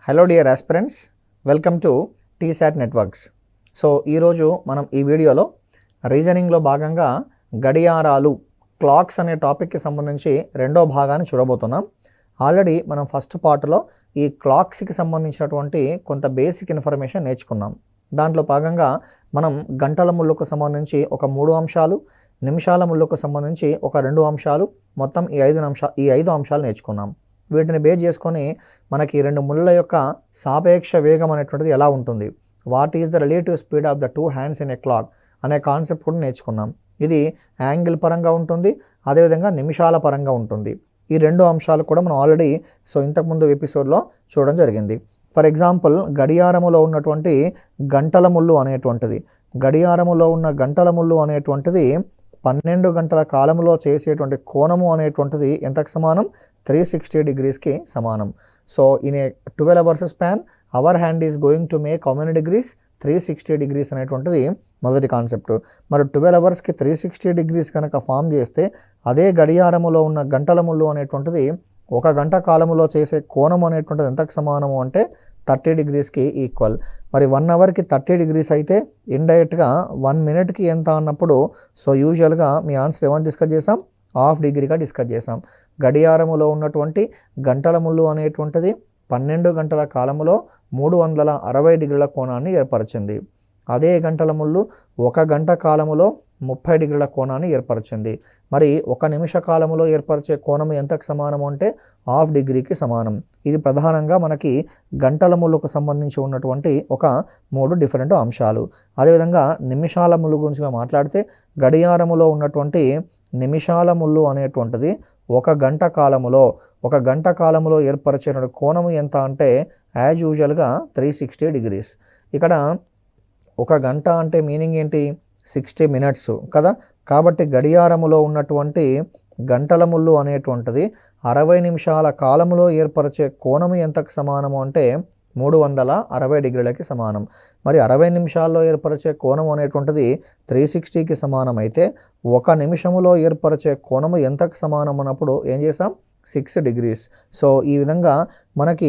Hello dear aspirants, welcome to T-SAT networks. So ఈరోజు మనం ఈ వీడియోలో రీజనింగ్లో భాగంగా గడియారాలు క్లాక్స్ అనే టాపిక్కి సంబంధించి రెండో భాగాన్ని చూడబోతున్నాం. ఆల్రెడీ మనం ఫస్ట్ పార్ట్లో ఈ క్లాక్స్కి సంబంధించినటువంటి కొంత బేసిక్ ఇన్ఫర్మేషన్ నేర్చుకున్నాం. దాంట్లో భాగంగా మనం గంటల ముళ్ళకు సంబంధించి ఒక 3 అంశాలు, నిమిషాల ముళ్ళకు సంబంధించి ఒక 2 అంశాలు, మొత్తం ఈ ఐదు అంశాలు నేర్చుకున్నాం. వీటిని బేస్ చేసుకొని మనకి 2 ముళ్ళ యొక్క సాపేక్ష వేగం అనేటువంటిది ఎలా ఉంటుంది, what is the relative speed of the 2 hands in a clock అనే కాన్సెప్ట్ కూడా నేర్చుకున్నాం. ఇది యాంగిల్ పరంగా ఉంటుంది, అదేవిధంగా నిమిషాల పరంగా ఉంటుంది. ఈ 2 అంశాలు కూడా మనం ఆల్రెడీ ఇంతకుముందు ఎపిసోడ్లో చూడడం జరిగింది. ఫర్ ఎగ్జాంపుల్, గడియారములో ఉన్నటువంటి గంటల ముళ్ళు అనేటువంటిది, గడియారములో ఉన్న గంటల ముళ్ళు అనేటువంటిది 12 గంటల కాలంలో చేసేటువంటి కోణము అనేటువంటిది ఎంతకు సమానం? 360 degreesకి సమానం. So in a 12 hours span our hand is going to make how many degrees? 360 degrees అనేటువంటిది మొదటి కాన్సెప్ట్. మరి 12 hours 360 degrees కనుక ఫామ్ చేస్తే అదే గడియారములో ఉన్న గంటల ముళ్ళు అనేటువంటిది 1 గంట కాలంలో చేసే కోణం అనేటువంటిది ఎంతకు సమానము అంటే 30 degreesకి ఈక్వల్. మరి 1 hourకి 30 degrees అయితే ఇండైరెక్ట్గా 1 minuteకి ఎంత అన్నప్పుడు యూజువల్గా మీ ఆన్సర్ ఏమని డిస్కస్ చేసాం? ½ డిగ్రీగా డిస్కస్ చేసాం. గడియారములో ఉన్నటువంటి గంటల ముళ్ళు అనేటువంటిది 12 గంటల కాలంలో 360 degrees కోణాన్ని ఏర్పరిచింది. అదే గంటల ముళ్ళు 1 గంట కాలములో 30 degrees కోణాన్ని ఏర్పరిచింది. మరి 1 నిమిష కాలంలో ఏర్పరిచే కోణం ఎంతకు సమానం అంటే ½ డిగ్రీకి సమానం. ఇది ప్రధానంగా మనకి గంటల ముళ్ళకు సంబంధించి ఉన్నటువంటి ఒక 3 డిఫరెంట్ అంశాలు. అదేవిధంగా నిమిషాల ముళ్ళు గురించి మాట్లాడితే గడియారములో ఉన్నటువంటి నిమిషాల ముళ్ళు అనేటువంటిది 1 గంట కాలములో ఏర్పరిచేటువంటి కోణము ఎంత అంటే యాజ్ యూజువల్గా 360 degrees. ఇక్కడ 1 గంట అంటే మీనింగ్ ఏంటి? 60 minutes కదా. కాబట్టి గడియారములో ఉన్నటువంటి గంటల ముళ్ళు అనేటువంటిది 60 నిమిషాల కాలములో ఏర్పరిచే కోణము ఎంతకు సమానము అంటే 360 degreesకి సమానం. మరి 60 నిమిషాల్లో ఏర్పరిచే కోణం అనేటువంటిది 360కి సమానం అయితే 1 నిమిషములో ఏర్పరిచే కోణము ఎంతకు సమానం అన్నప్పుడు ఏం చేసాం? 6 degrees. సో ఈ విధంగా మనకి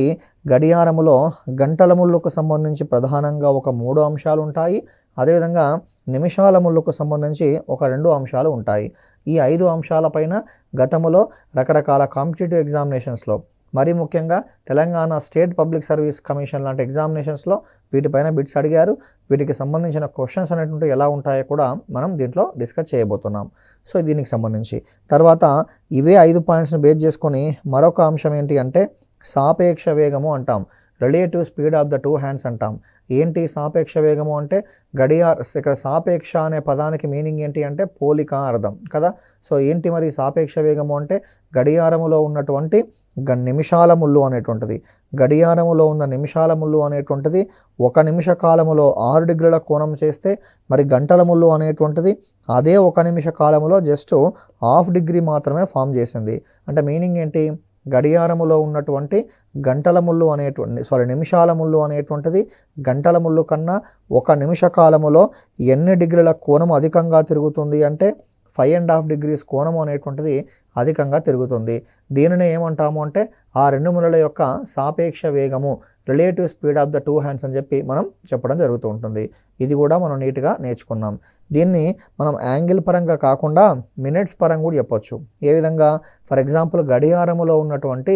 గడియారములో గంటల ముళ్ళకు సంబంధించి ప్రధానంగా ఒక 3 అంశాలు ఉంటాయి. అదేవిధంగా నిమిషాల ముళ్ళకు సంబంధించి ఒక 2 అంశాలు ఉంటాయి. ఈ 5 అంశాలపైన గతంలో రకరకాల కాంపిటేటివ్ ఎగ్జామినేషన్స్లో, మరీ ముఖ్యంగా Telangana state public service commission లాంటి ఎగ్జామినేషన్స్లో వీటిపైన బిట్స్ అడిగారు. వీటికి సంబంధించిన క్వశ్చన్స్ అనేటువంటి ఎలా ఉంటాయో కూడా మనం దీంట్లో డిస్కస్ చేయబోతున్నాం. సో దీనికి సంబంధించి తర్వాత ఇవే 5 పాయింట్స్ని బేస్ చేసుకొని మరొక అంశం ఏంటి అంటే సాపేక్ష వేగము అంటాం, relative speed of the 2 hands అంటాం. ఏంటి సాపేక్ష వేగము అంటే? ఇక్కడ సాపేక్ష అనే పదానికి మీనింగ్ ఏంటి అంటే పోలిక అర్థం కదా. సో ఏంటి మరి సాపేక్ష వేగము అంటే? గడియారములో ఉన్నటువంటి నిమిషాల ముళ్ళు అనేటువంటిది, గడియారములో ఉన్న నిమిషాల ముళ్ళు అనేటువంటిది 1 నిమిష కాలములో 6 degrees కోణం చేస్తే మరి గంటల ముళ్ళు అనేటువంటిది అదే 1 నిమిష కాలములో జస్ట్ ½ degree మాత్రమే ఫామ్ చేసింది. అంటే మీనింగ్ ఏంటి? గడియారములో ఉన్నటువంటి గంటల ముళ్ళు నిమిషాల ముళ్ళు అనేటువంటిది గంటల ముళ్ళు కన్నా 1 నిమిష కాలములో ఎన్ని డిగ్రీల కోణం అధికంగా తిరుగుతుంది అంటే 5.5 degrees కోణం అనేటువంటిది అధికంగా తిరుగుతుంది. దీనిని ఏమంటాము అంటే ఆ 2 ముళ్ళల యొక్క సాపేక్ష వేగము, relative speed of the 2 hands అని చెప్పి మనం చెప్పడం జరుగుతూ ఉంటుంది. ఇది కూడా మనం నీట్గా నేర్చుకున్నాం. దీన్ని మనం యాంగిల్ పరంగా కాకుండా మినిట్స్ పరంగా కూడా చెప్పొచ్చు. ఏ విధంగా? ఫర్ ఎగ్జాంపుల్, గడియారములో ఉన్నటువంటి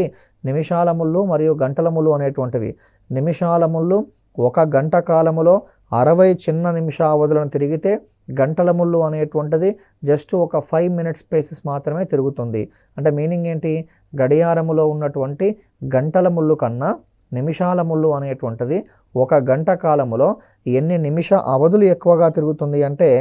నిమిషాల ముళ్ళు మరియు గంటల ముళ్ళు అనేటువంటివి, నిమిషాల ముళ్ళు 1 గంట కాలములో 60 చిన్న నిమిష అవధులను తిరిగితే గంటల ముళ్ళు అనేటువంటిది జస్ట్ ఒక 5 minutes స్పేసెస్ మాత్రమే తిరుగుతుంది. అంటే మీనింగ్ ఏంటి? గడియారములో ఉన్నటువంటి గంటల ముళ్ళు కన్నా నిమిషాల ముళ్ళు అనేటువంటిది 1 గంట కాలములో ఎన్ని నిమిష అవధులు ఎక్కువగా తిరుగుతుంది అంటే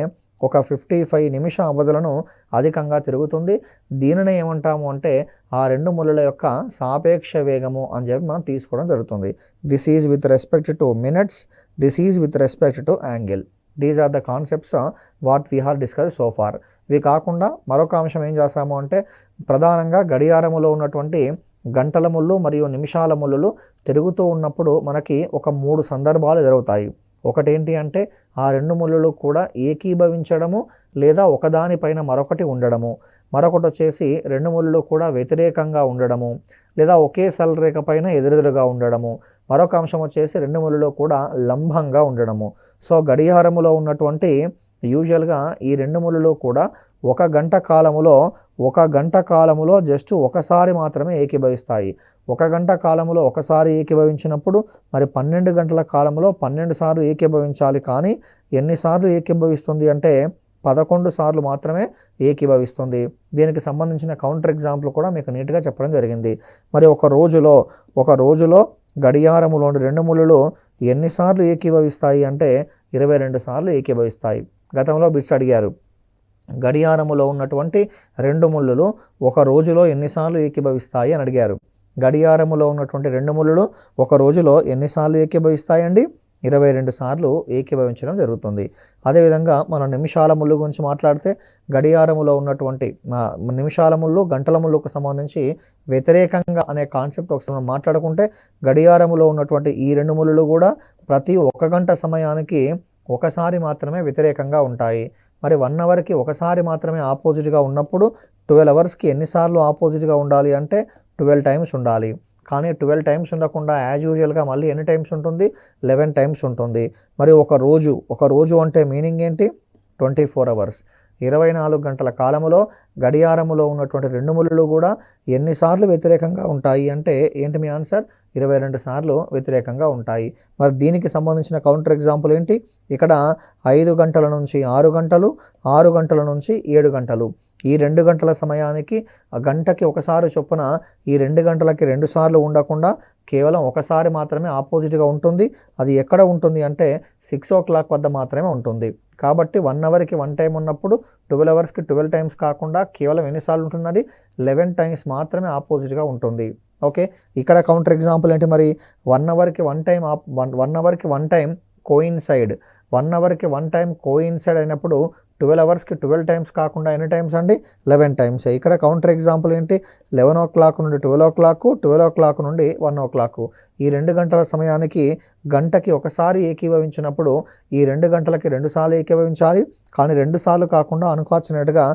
ఒక 55 నిమిష అవధులను అధికంగా తిరుగుతుంది. దీనిని ఏమంటాము అంటే ఆ 2 ముళ్ళల యొక్క సాపేక్ష వేగము అని చెప్పి మనం తీసుకోవడం జరుగుతుంది. This is with respect to minutes, this is with respect to angle. These are the concepts what we have discuss so far. ఇవి కాకుండా మరొక అంశం ఏం చేస్తాము అంటే ప్రధానంగా గడియారములో ఉన్నటువంటి గంటల ముళ్ళు మరియు నిమిషాల ముళ్ళు తిరుగుతూ ఉన్నప్పుడు మనకి ఒక 3 సందర్భాలు జరుగుతాయి. ఒకటేంటి అంటే ఆ రెండు ముళ్ళులు కూడా ఏకీభవించడము లేదా ఒకదానిపైన మరొకటి ఉండడము, మరొకటి వచ్చేసి రెండు ముళ్ళులు కూడా వ్యతిరేకంగా ఉండడము లేదా ఒకే సరళరేఖ పైన ఎదురెదురుగా ఉండడము, మరొక అంశం వచ్చేసి రెండు ముళ్ళులు కూడా లంబంగా ఉండడము. సో గడియారములో ఉన్నటువంటి యూజువల్గా ఈ రెండు ముళ్ళులు కూడా ఒక గంట కాలములో జస్ట్ ఒకసారి మాత్రమే ఏకీభవిస్తాయి. ఒక గంట కాలములో ఒకసారి ఏకీభవించినప్పుడు మరి 12 గంటల కాలంలో 12 సార్లు ఏకీభవించాలి. కానీ ఎన్నిసార్లు ఏకీభవిస్తుంది అంటే 11 సార్లు మాత్రమే ఏకీభవిస్తుంది. దీనికి సంబంధించిన కౌంటర్ ఎగ్జాంపుల్ కూడా మీకు నీట్గా చెప్పడం జరిగింది. మరి ఒక రోజులో గడియారములోని రెండు ముళ్ళులు ఎన్నిసార్లు ఏకీభవిస్తాయి అంటే 22 సార్లు ఏకీభవిస్తాయి. గతంలో బిట్స్ అడిగారు, గడియారములో ఉన్నటువంటి రెండు ముళ్ళులు ఒక రోజులో ఎన్నిసార్లు ఏకీభవిస్తాయి అని అడిగారు. గడియారములో ఉన్నటువంటి రెండు ముళ్ళులు ఒక రోజులో ఎన్నిసార్లు ఏకీభవిస్తాయండి? 22 సార్లు ఏకీభవించడం జరుగుతుంది. అదేవిధంగా మనం నిమిషాల ముళ్ళు గురించి మాట్లాడితే గడియారములో ఉన్నటువంటి నిమిషాల ముళ్ళు గంటల ముళ్ళుకు సంబంధించి వ్యతిరేకంగా అనే కాన్సెప్ట్ ఒకసారి మనం మాట్లాడుకుంటే గడియారములో ఉన్నటువంటి ఈ రెండు ముళ్ళులు కూడా ప్రతి 1 గంట సమయానికి ఒకసారి మాత్రమే వ్యతిరేకంగా ఉంటాయి. మరి 1 అవర్కి ఒకసారి మాత్రమే ఆపోజిట్గా ఉన్నప్పుడు 12 అవర్స్కి ఎన్నిసార్లు ఆపోజిట్గా ఉండాలి అంటే 12 టైమ్స్ ఉండాలి. కానీ 12 టైమ్స్ ఉండకుండా యాజ్ యూజువల్గా మళ్ళీ ఎన్ని టైమ్స్ ఉంటుంది? 11 టైమ్స్ ఉంటుంది. మరి ఒక రోజు అంటే మీనింగ్ ఏంటి? 24 అవర్స్, 24 గంటల కాలములో గడియారములో ఉన్నటువంటి రెండు ముళ్ళులు కూడా ఎన్నిసార్లు వ్యతిరేకంగా ఉంటాయి అంటే ఏంటి మీ ఆన్సర్? 22 సార్లు వ్యతిరేకంగా ఉంటాయి. మరి దీనికి సంబంధించిన కౌంటర్ ఎగ్జాంపుల్ ఏంటి? ఇక్కడ 5 గంటల నుంచి 6 గంటలు, 6 గంటల నుంచి 7 గంటలు, ఈ 2 గంటల సమయానికి గంటకి ఒకసారి చొప్పున ఈ 2 గంటలకి 2 సార్లు ఉండకుండా కేవలం ఒకసారి మాత్రమే ఆపోజిట్గా ఉంటుంది. అది ఎక్కడ ఉంటుంది అంటే 6 o'clock వద్ద మాత్రమే ఉంటుంది. కాబట్టి 1 అవర్కి 1 టైం ఉన్నప్పుడు 12 అవర్స్కి 12 టైమ్స్ కాకుండా కేవలం ఎన్నిసార్లు ఉంటున్నది? 11 టైమ్స్ మాత్రమే ఆపోజిట్గా ఉంటుంది. ఓకే, ఇక్కడ కౌంటర్ ఎగ్జాంపుల్ ఏంటి మరి? 1 అవర్కి 1 time 1 అవర్కి 1 time coincide, 1 అవర్కి 1 time coincide అయినప్పుడు 12 అవర్స్కి 12 టైమ్స్ కాకుండా ఎన్ని టైమ్స్ అండి? 11 టైమ్స్. ఇక్కడ కౌంటర్ ఎగ్జాంపుల్ ఏంటి? 11 o'clock నుండి 12 o'clock, 12 o'clock నుండి 1 o'clock. ఈ 2 గంటల సమయానికి గంటకి ఒకసారి ఏకీభవించినప్పుడు ఈ 2 గంటలకి 2 సార్లు ఏకీభవించాలి. కానీ 2 సార్లు కాకుండా అనుకోవచ్చినట్టుగా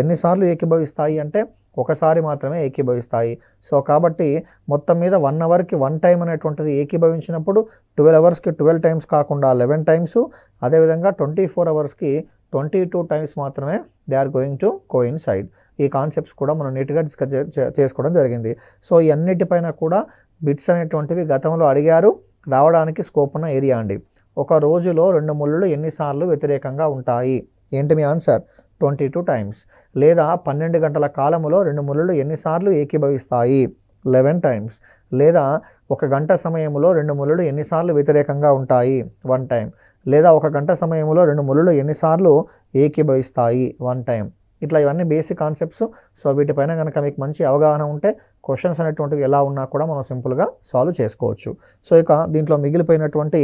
ఎన్నిసార్లు ఏకీభవిస్తాయి అంటే ఒకసారి మాత్రమే ఏకీభవిస్తాయి. సో కాబట్టి మొత్తం మీద 1 అవర్కి 1 టైం అనేటువంటిది ఏకీభవించినప్పుడు 12 అవర్స్కి 12 టైమ్స్ కాకుండా 11 టైమ్స్, అదేవిధంగా 24 అవర్స్కి 22 టైమ్స్ మాత్రమే they are going to coincide. ఈ కాన్సెప్ట్స్ కూడా మనం నీట్గా డిస్కస్ చేసుకోవడం జరిగింది. సో ఈ అన్నిటిపైన కూడా బిట్స్ అనేటువంటివి గతంలో అడిగారు, రావడానికి స్కోప్ ఉన్న ఏరియా అండి. ఒక రోజులో రెండు ముళ్ళులు ఎన్నిసార్లు వ్యతిరేకంగా ఉంటాయి? ఏంటి మీ ఆన్సర్? 22 టైమ్స్. లేదా 12 గంటల కాలములో రెండు ముళ్ళులు ఎన్నిసార్లు ఏకీభవిస్తాయి? 11 టైమ్స్. లేదా 1 గంట సమయంలో రెండు ముళ్ళులు ఎన్నిసార్లు వ్యతిరేకంగా ఉంటాయి? 1 టైం. లేదా 1 గంట సమయంలో రెండు ముళ్ళులు ఎన్నిసార్లు ఏకీభవిస్తాయి? 1 టైం. ఇట్లా ఇవన్నీ బేసిక్ కాన్సెప్ట్స్. సో వీటిపైన కనుక మీకు మంచి అవగాహన ఉంటే క్వశ్చన్స్ అనేటువంటివి ఎలా ఉన్నా కూడా మనం సింపుల్గా సాల్వ్ చేసుకోవచ్చు. సో ఇక దీంట్లో మిగిలిపోయినటువంటి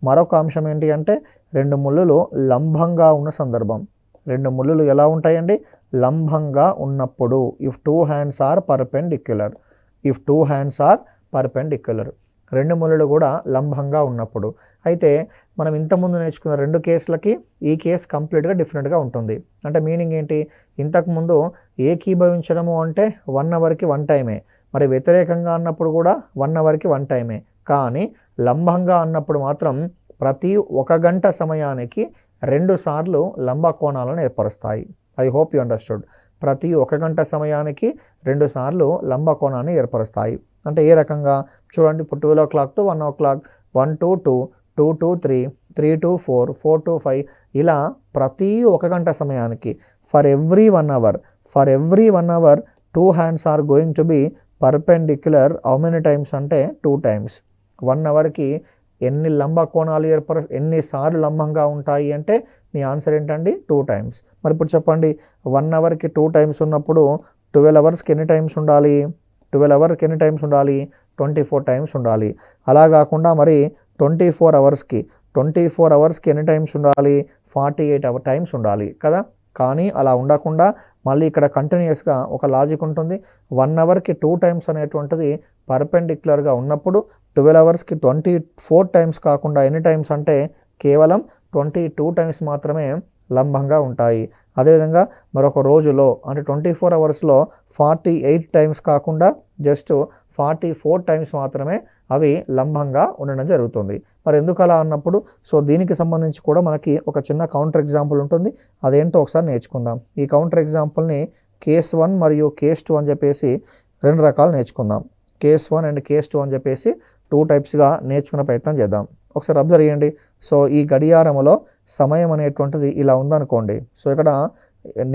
మరొక అంశం ఏంటి అంటే రెండు ముళ్ళులు లంబంగా ఉన్న సందర్భం. రెండు ముళ్ళులు ఎలా ఉంటాయండి? లంబంగా ఉన్నప్పుడు. If 2 hands are perpendicular. If 2 hands are perpendicular. రెండు ముళ్ళులు కూడా లంబంగా ఉన్నప్పుడు. అయితే మనం ఇంతకుముందు నేర్చుకున్న 2 కేసులకి ఈ కేసు కంప్లీట్గా డిఫరెంట్గా ఉంటుంది. అంటే మీనింగ్ ఏంటి? ఇంతకుముందు ఏకీభవించడము అంటే 1 అవర్కి 1 టైమే, మరి వ్యతిరేకంగా అన్నప్పుడు కూడా 1 అవర్కి 1 టైమే. కానీ లంబంగా అన్నప్పుడు మాత్రం ప్రతి 1 గంట సమయానికి 2 సార్లు లంబ కోణాలను ఏర్పరుస్తాయి. I hope you understood. ప్రతి 1 గంట సమయానికి 2 సార్లు లంబ కోణాన్ని ఏర్పరుస్తాయి. అంటే ఏ రకంగా చూడండి, ఇప్పుడు 12 o'clock to 1 o'clock, 1 to 2, 2 to 3, 3 to 4, 4 to 5, ఇలా ప్రతి 1 గంట సమయానికి for every 1 hour 2 hands are going to be perpendicular. How many times అంటే 2 టైమ్స్. 1 అవర్కి ఎన్ని లంబ కోణాలు ఎన్నిసార్లు లంబంగా ఉంటాయి అంటే మీ ఆన్సర్ ఏంటండి? 2 టైమ్స్. మరి ఇప్పుడు చెప్పండి, 1 అవర్కి 2 టైమ్స్ ఉన్నప్పుడు 12 అవర్స్కి ఎన్ని టైమ్స్ ఉండాలి? 12 అవర్స్కి ఎన్ని టైమ్స్ ఉండాలి? 24 టైమ్స్ ఉండాలి. అలా కాకుండా మరి 24 అవర్స్కి ఎన్ని టైమ్స్ ఉండాలి? 48 టైమ్స్ ఉండాలి కదా. కానీ అలా ఉండకుండా మళ్ళీ ఇక్కడ కంటిన్యూస్గా ఒక లాజిక్ ఉంటుంది. 1 అవర్కి 2 టైమ్స్ అనేటువంటిది పర్పెండిక్యులర్గా ఉన్నప్పుడు 12 అవర్స్కి 24 టైమ్స్ కాకుండా ఎన్ని టైమ్స్ అంటే కేవలం 22 టైమ్స్ మాత్రమే లంబంగా ఉంటాయి. అదేవిధంగా మరొక రోజులో అంటే 24 అవర్స్లో 48 టైమ్స్ కాకుండా జస్ట్ 44 టైమ్స్ మాత్రమే అవి లంబంగా ఉండడం జరుగుతుంది. మరి ఎందుకు అలా అన్నప్పుడు సో దీనికి సంబంధించి కూడా మనకి ఒక చిన్న కౌంటర్ ఎగ్జాంపుల్ ఉంటుంది. అదేంటో ఒకసారి నేర్చుకుందాం. ఈ కౌంటర్ ఎగ్జాంపుల్ని కేస్ 1 మరియు కేస్ 2 అని చెప్పేసి 2 రకాలు నేర్చుకుందాం. కేస్ 1 అండ్ కేస్ 2 అని చెప్పేసి 2 టైప్స్గా నేర్చుకునే ప్రయత్నం చేద్దాం. ఒకసారి అబ్జర్వ్ చేయండి. సో ఈ గడియారములో సమయం అనేటువంటిది ఇలా ఉందనుకోండి. సో ఇక్కడ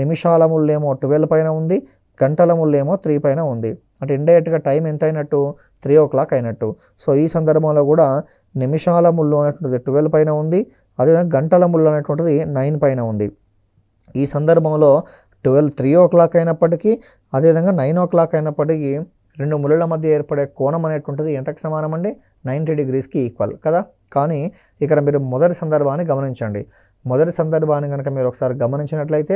నిమిషాల ముళ్ళేమో 12 పైన ఉంది, గంటల ముళ్ళేమో 3 పైన ఉంది. అంటే ఇండైరెక్ట్గా టైం ఎంత అయినట్టు 3 o'clock అయినట్టు. సో ఈ సందర్భంలో కూడా నిమిషాల ముళ్ళు అనేటువంటిది 12 పైన ఉంది, అదేవిధంగా గంటల ముళ్ళు అనేటువంటిది 9 పైన ఉంది. ఈ సందర్భంలో 3 o'clock అయినప్పటికీ అదేవిధంగా 9 o'clock అయినప్పటికీ 2 ముళ్ళ మధ్య ఏర్పడే కోణం అనేటువంటిది ఎంతకు సమానం అండి? 90 degreesకి ఈక్వల్ కదా. కానీ ఇక్కడ మీరు మొదటి సందర్భాన్ని గమనించండి. మొదటి సందర్భాన్ని కనుక మీరు ఒకసారి గమనించినట్లయితే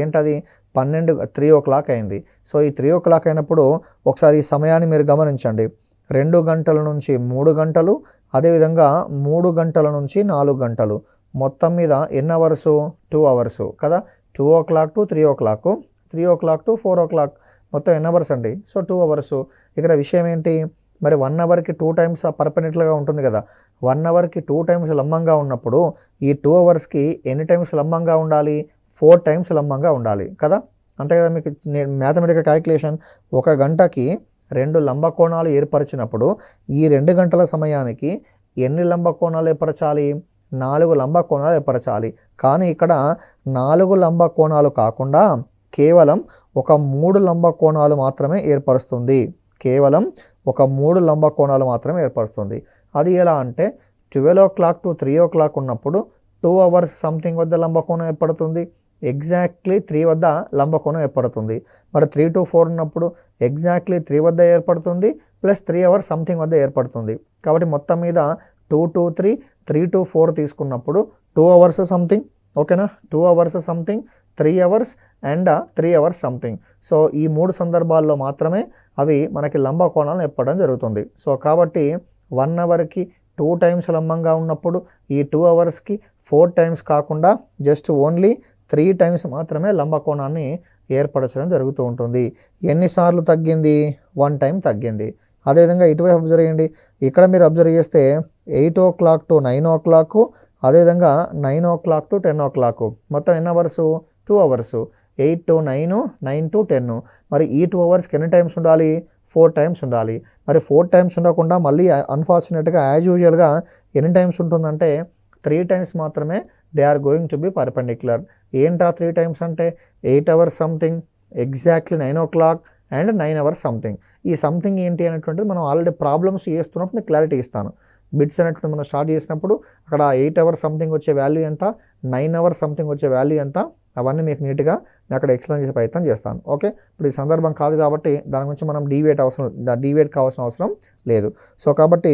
ఏంటది 3 o'clock అయింది. సో ఈ 3 o'clock అయినప్పుడు ఒకసారి ఈ సమయాన్ని మీరు గమనించండి. 2 గంటల నుంచి 3 గంటలు, అదేవిధంగా 3 గంటల నుంచి 4 గంటలు, మొత్తం మీద ఎన్ని అవర్సు? 2 hours కదా. 2 o'clock to 3 o'clock, 3 o'clock to 4 o'clock, మొత్తం ఎన్ని అవర్స్ అండి? So 2 hours. ఇక్కడ విషయం ఏంటి మరి 1 అవర్కి 2 టైమ్స్ పర్పెండిక్యులర్గా ఉంటుంది కదా. 1 అవర్కి 2 టైమ్స్ లంబంగా ఉన్నప్పుడు ఈ 2 అవర్స్కి ఎన్ని టైమ్స్ లంబంగా ఉండాలి? 4 టైమ్స్ లంబంగా ఉండాలి కదా. అంతే కదా. మీకు మ్యాథమెటికల్ క్యాలిక్యులేషన్ 1 గంటకి 2 లంబ కోణాలు ఏర్పరిచినప్పుడు ఈ 2 గంటల సమయానికి ఎన్ని లంబ కోణాలు ఏర్పరచాలి? 4 లంబ కోణాలు ఏర్పరచాలి. కానీ ఇక్కడ 4 లంబ కోణాలు కాకుండా కేవలం ఒక 3 లంబ కోణాలు మాత్రమే ఏర్పరుస్తుంది. కేవలం ఒక 3 లంబ కోణాలు మాత్రమే ఏర్పరుస్తుంది. అది ఎలా అంటే 12 o'clock to 3 o'clock ఉన్నప్పుడు 2 hours సంథింగ్ వద్ద లంబకోణం ఏర్పడుతుంది, ఎగ్జాక్ట్లీ 3 వద్ద లంబకోణం ఏర్పడుతుంది. మరి 3 to 4 ఉన్నప్పుడు ఎగ్జాక్ట్లీ 3 వద్ద ఏర్పడుతుంది ప్లస్ 3 hours సంథింగ్ వద్ద ఏర్పడుతుంది. కాబట్టి మొత్తం మీద 2 to 3, 3 to 4 తీసుకున్నప్పుడు 2 hours సంథింగ్, ఓకేనా. 2 hours something, 3 hours and 3 hours something. So ఈ 3 సందర్భాల్లో మాత్రమే అవి మనకి లంబ కోణాలను ఏర్పడడం జరుగుతుంది. సో కాబట్టి 1 అవర్కి 2 టైమ్స్ లంబంగా ఉన్నప్పుడు ఈ 2 అవర్స్కి 4 టైమ్స్ కాకుండా జస్ట్ ఓన్లీ 3 టైమ్స్ మాత్రమే లంబ కోణాన్ని ఏర్పరచడం జరుగుతూ ఉంటుంది. ఎన్నిసార్లు తగ్గింది? 1 టైం తగ్గింది. అదేవిధంగా ఇటువైపు అబ్జర్వ్ చేయండి. ఇక్కడ మీరు అబ్జర్వ్ చేస్తే 8 o'clock to 9 o'clock, అదేవిధంగా 9 o'clock to 10 o'clock, మొత్తం ఎన్ని అవర్సు? 2 hours. 8 to 9, 9 to 10. మరి ఈ 2 అవర్స్కి ఎన్ని టైమ్స్ ఉండాలి? 4 టైమ్స్ ఉండాలి. మరి 4 టైమ్స్ ఉండకుండా మళ్ళీ అన్ఫార్చునేట్గా యాజ్ యూజువల్గా ఎన్ని టైమ్స్ ఉంటుందంటే 3 టైమ్స్ మాత్రమే they are going to be perpendicular. ఏంటా 3 టైమ్స్ అంటే 8 hours something, exactly 9 o'clock and 9 hours something. ఈ సంథింగ్ ఏంటి అనేటువంటిది మనం ఆల్రెడీ ప్రాబ్లమ్స్ చేస్తున్నప్పుడు మీకు క్లారిటీ ఇస్తాను. బిట్స్ అనేటువంటి మనం స్టార్ట్ చేసినప్పుడు అక్కడ 8 hours సంథింగ్ వచ్చే వాల్యూ ఎంత, 9 hours సంథింగ్ వచ్చే వాల్యూ ఎంత, అవన్నీ మీకు నీట్గా నేను అక్కడ ఎక్స్ప్లెయిన్ చేసే ప్రయత్నం చేస్తాను. ఓకే. ఇప్పుడు ఈ సందర్భం కాదు కాబట్టి దాని గురించి మనం డీవియేట్ కావాల్సిన అవసరం లేదు. సో కాబట్టి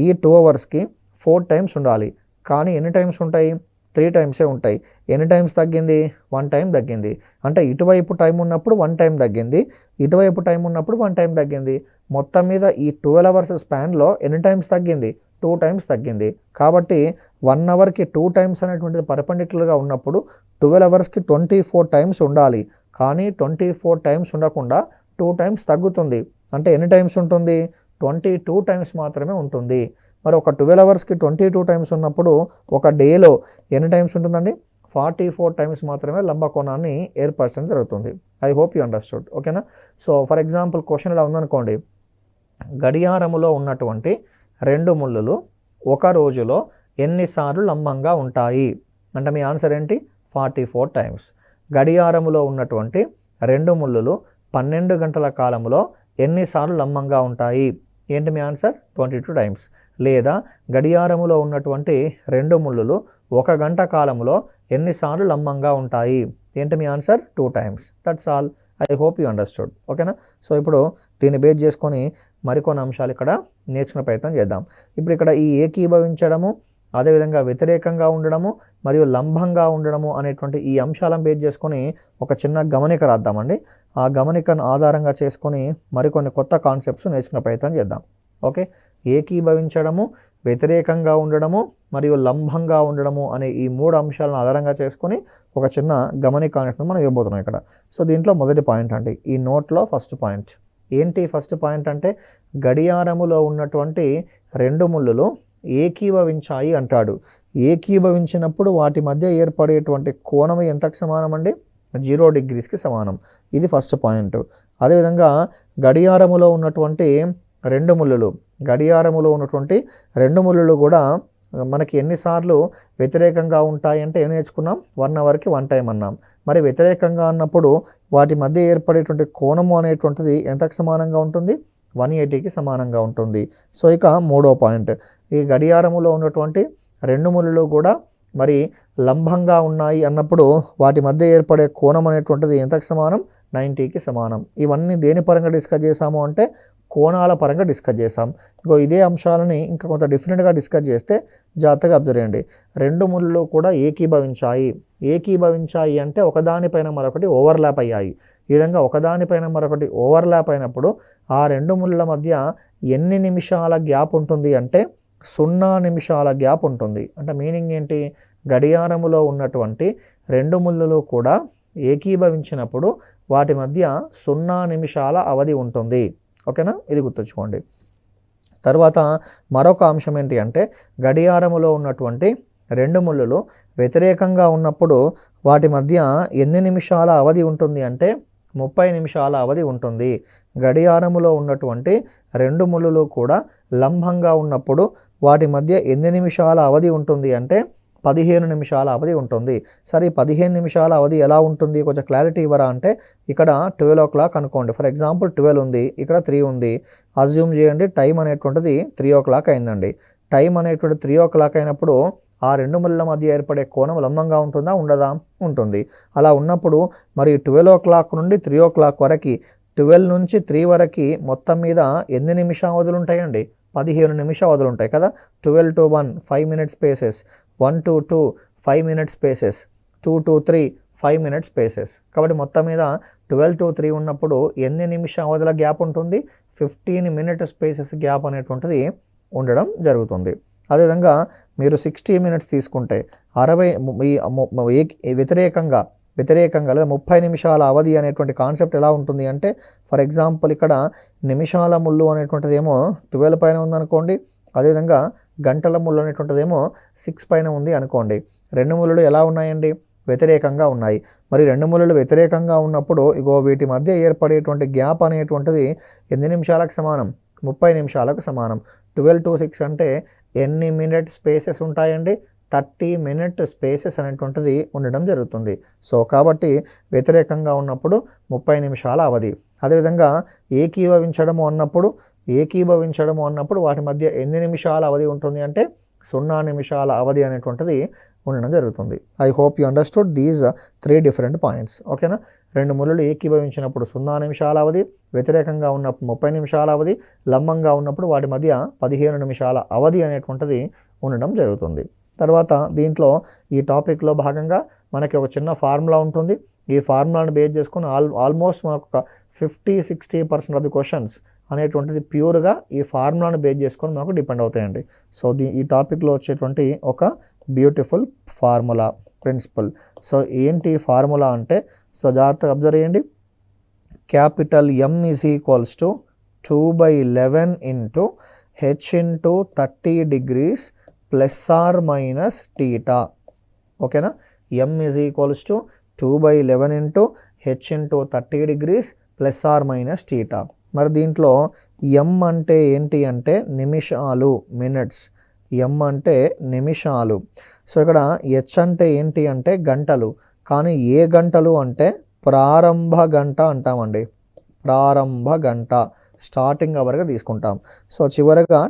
ఈ 2 అవర్స్కి 4 టైమ్స్ ఉండాలి. కానీ ఎన్ని టైమ్స్ ఉంటాయి? 3 టైమ్సే ఉంటాయి. ఎన్ని టైమ్స్ తగ్గింది? 1 టైం తగ్గింది. అంటే ఇటువైపు టైం ఉన్నప్పుడు 1 టైం తగ్గింది, ఇటువైపు టైం ఉన్నప్పుడు 1 టైం తగ్గింది. మొత్తం మీద ఈ 12 hours స్పాన్లో ఎన్ని టైమ్స్ తగ్గింది? 2 టైమ్స్ తగ్గింది. కాబట్టి 1 అవర్కి 2 టైమ్స్ అనేటువంటిది పర్పెండిక్యులర్గా ఉన్నప్పుడు 12 అవర్స్కి 24 టైమ్స్ ఉండాలి. కానీ 24 టైమ్స్ ఉండకుండా 2 టైమ్స్ తగ్గుతుంది. అంటే ఎన్ని టైమ్స్ ఉంటుంది? 22 టైమ్స్ మాత్రమే ఉంటుంది. మరి ఒక 12 అవర్స్కి 22 టైమ్స్ ఉన్నప్పుడు ఒక డేలో ఎన్ని టైమ్స్ ఉంటుందండి? 44 టైమ్స్ మాత్రమే లంబకోణాన్ని ఏర్పరచడం జరుగుతుంది. I hope you understood. ఓకేనా. సో ఫర్ ఎగ్జాంపుల్ క్వశ్చన్ ఇలా ఉందనుకోండి. గడియారములో ఉన్నటువంటి 2 ముళ్ళులు ఒక రోజులో ఎన్నిసార్లు లంబంగా ఉంటాయి అంటే మీ ఆన్సర్ ఏంటి? 44 టైమ్స్. గడియారములో ఉన్నటువంటి 2 ముళ్ళులు 12 గంటల కాలంలో ఎన్నిసార్లు లంబంగా ఉంటాయి? ఏంటి మీ ఆన్సర్? 22 టైమ్స్. లేదా గడియారములో ఉన్నటువంటి 2 ముళ్ళులు 1 గంట కాలంలో ఎన్నిసార్లు లంబంగా ఉంటాయి? ఏంటి మీ answer? 2 times. That's all. I hope you understood. ఓకేనా. సో ఇప్పుడు దీన్ని బేస్ చేసుకొని మరికొన్ని అంశాలు ఇక్కడ నేర్చుకునే ప్రయత్నం చేద్దాం. ఇప్పుడు ఇక్కడ ఈ ఏకీభవించడము, అదేవిధంగా వ్యతిరేకంగా ఉండడము మరియు లంబంగా ఉండడము అనేటువంటి ఈ అంశాలను బేస్ చేసుకొని ఒక చిన్న గమనిక రాద్దామండి. ఆ గమనికను ఆధారంగా చేసుకొని మరికొన్ని కొత్త కాన్సెప్ట్స్ నేర్చుకునే ప్రయత్నం చేద్దాం. ఓకే, ఏకీభవించడము, వ్యతిరేకంగా ఉండడము మరియు లంబంగా ఉండడము అనే ఈ 3 అంశాలను ఆధారంగా చేసుకొని ఒక చిన్న గమనిక అనేది మనం ఇవ్వబోతున్నాం ఇక్కడ. సో దీంట్లో మొదటి పాయింట్ అండి, ఈ నోట్లో ఫస్ట్ పాయింట్ ఏంటి? ఫస్ట్ పాయింట్ అంటే గడియారములో ఉన్నటువంటి 2 ముళ్ళులు ఏకీభవించాయి అంటాడు. ఏకీభవించినప్పుడు వాటి మధ్య ఏర్పడేటువంటి కోణం ఎంతకు సమానం అండి? 0 డిగ్రీస్కి సమానం. ఇది ఫస్ట్ పాయింట్. అదేవిధంగా గడియారములో ఉన్నటువంటి 2 ముళ్ళులు, గడియారములో ఉన్నటువంటి 2 ముళ్ళులు కూడా మనకి ఎన్నిసార్లు వ్యతిరేకంగా ఉంటాయి అంటే ఏం నేర్చుకున్నాం? 1 అవర్కి 1 టైం అన్నాం. మరి వ్యతిరేకంగా అన్నప్పుడు వాటి మధ్య ఏర్పడేటువంటి కోణము అనేటువంటిది ఎంతకు సమానంగా ఉంటుంది? 180కి సమానంగా ఉంటుంది. సో ఇక 3వ పాయింట్, ఈ గడియారములో ఉన్నటువంటి 2 ముళ్ళులు కూడా మరి లంబంగా ఉన్నాయి అన్నప్పుడు వాటి మధ్య ఏర్పడే కోణం అనేటువంటిది ఎంతకు సమానం? 90కి సమానం. ఇవన్నీ దేని పరంగా డిస్కస్ చేసాము అంటే కోణాల పరంగా డిస్కస్ చేసాం. ఇదే అంశాలని ఇంకా కొంత డిఫరెంట్గా డిస్కస్ చేస్తే జాగ్రత్తగా అబ్జర్వ్ చేయండి. 2 ముళ్ళు కూడా ఏకీభవించాయి. ఏకీభవించాయి అంటే ఒకదానిపైన మరొకటి ఓవర్లాప్ అయ్యాయి. ఈ విధంగా ఒకదానిపైన మరొకటి ఓవర్లాప్ అయినప్పుడు ఆ 2 ముళ్ళ మధ్య ఎన్ని నిమిషాల గ్యాప్ ఉంటుంది అంటే 0 నిమిషాల గ్యాప్ ఉంటుంది. అంటే మీనింగ్ ఏంటి? గడియారములో ఉన్నటువంటి 2 ముళ్ళులు కూడా ఏకీభవించినప్పుడు వాటి మధ్య 0 నిమిషాల అవధి ఉంటుంది. ఓకేనా, ఇది గుర్తుంచుకోండి. తర్వాత మరొక అంశం ఏంటి అంటే గడియారములో ఉన్నటువంటి 2 ముళ్ళులు వ్యతిరేకంగా ఉన్నప్పుడు వాటి మధ్య ఎన్ని నిమిషాల అవధి ఉంటుంది అంటే 30 నిమిషాల అవధి ఉంటుంది. గడియారములో ఉన్నటువంటి 2 ముళ్ళులు కూడా లంబంగా ఉన్నప్పుడు వాటి మధ్య ఎన్ని నిమిషాల అవధి ఉంటుంది అంటే 15 నిమిషాల అవధి ఉంటుంది. సరే, 15 నిమిషాల అవధి ఎలా ఉంటుంది? కొంచెం క్లారిటీ ఇవ్వరా అంటే ఇక్కడ 12 o'clock అనుకోండి. ఫర్ ఎగ్జాంపుల్ 12 ఉంది, ఇక్కడ 3 ఉంది. అజ్యూమ్ చేయండి టైం అనేటువంటిది 3 o'clock అయిందండి. టైం అనేటువంటి 3 o'clock అయినప్పుడు ఆ 2 ముళ్ళ మధ్య ఏర్పడే కోణం లంబంగా ఉంటుందా? ఉండదా? ఉంటుంది. అలా ఉన్నప్పుడు మరి 12 o'clock నుండి 3 o'clock వరకు, 12 నుంచి 3 వరకు మొత్తం మీద ఎన్ని నిమిషావధులు ఉంటాయండి? 15 నిమిషావధులు ఉంటాయి కదా. 12 to 1 5 minute spaces, 1 to 2 5 minute spaces, 2 to 3 5 minute spaces. కాబట్టి మొత్తం మీద 12 to 3 ఉన్నప్పుడు ఎన్ని నిమిషావధుల గ్యాప్ ఉంటుంది? 15 minute స్పేసెస్ గ్యాప్ అనేటువంటిది ఉండడం జరుగుతుంది. అదేవిధంగా మీరు 60 minutes తీసుకుంటే 60 వ్యతిరేకంగా లేదా 30 నిమిషాల అవధి అనేటువంటి కాన్సెప్ట్ ఎలా ఉంటుంది అంటే ఫర్ ఎగ్జాంపుల్ ఇక్కడ నిమిషాల ముళ్ళు అనేటువంటిది ఏమో 12 పైన ఉందనుకోండి. అదేవిధంగా గంటల ముళ్ళు అనేటువంటిది ఏమో 6 పైన ఉంది అనుకోండి. 2 ముళ్ళు ఎలా ఉన్నాయండి? వ్యతిరేకంగా ఉన్నాయి. మరి 2 ముళ్ళు వ్యతిరేకంగా ఉన్నప్పుడు వీటి మధ్య ఏర్పడేటువంటి గ్యాప్ అనేటువంటిది ఎన్ని నిమిషాలకు సమానం? 30 నిమిషాలకు సమానం. 12 to 6 అంటే ఎన్ని మినిట్ స్పేసెస్ ఉంటాయండి? 30 minute స్పేసెస్ అనేటువంటిది ఉండడం జరుగుతుంది. సో కాబట్టి వ్యతిరేకంగా ఉన్నప్పుడు 30 నిమిషాల అవధి. అదేవిధంగా ఏకీభవించడము అన్నప్పుడు వాటి మధ్య ఎన్ని నిమిషాల అవధి ఉంటుంది అంటే 0 నిమిషాల అవధి అనేటువంటిది ఉండడం జరుగుతుంది. I hope you understood these 3 different points. ఓకేనా, 2 ముళ్ళు ఏకీభవించినప్పుడు 0 నిమిషాల అవధి, వ్యతిరేకంగా ఉన్నప్పుడు 30 నిమిషాల అవధి, లంబంగా ఉన్నప్పుడు వాటి మధ్య 15 నిమిషాల అవధి అనేటువంటిది ఉండడం జరుగుతుంది. తర్వాత దీంట్లో ఈ టాపిక్లో భాగంగా మనకి ఒక చిన్న ఫార్ములా ఉంటుంది. ఈ ఫార్ములాను బేస్ చేసుకుని ఆల్మోస్ట్ మనకు ఒక 50-60% ఆఫ్ ది క్వశ్చన్స్ అనేటువంటిది ప్యూర్గా ఈ ఫార్ములాను బేస్ చేసుకొని మనకు డిపెండ్ అవుతాయండి. సో ఈ టాపిక్లో వచ్చేటువంటి ఒక బ్యూటిఫుల్ ఫార్ములా ప్రిన్సిపల్. సో ఏంటి ఫార్ములా అంటే సో జాగ్రత్తగా అబ్జర్వ్ చేయండి. Capital M is equals to 2/11 into H into 30 degrees plus or minus theta. ఓకేనా, M is equals to 2/11 into H into 30 degrees plus or minus theta. మరి దీంట్లో M అంటే ఏంటి అంటే నిమిషాలు, మినిట్స్. M అంటే నిమిషాలు. సో ఇక్కడ H అంటే ఏంటి అంటే గంటలు. కానీ ఏ గంటలు అంటే ప్రారంభ గంట అంటామండి. ప్రారంభ గంట, స్టార్టింగ్ అవర్గా తీసుకుంటాం. సో చివరగా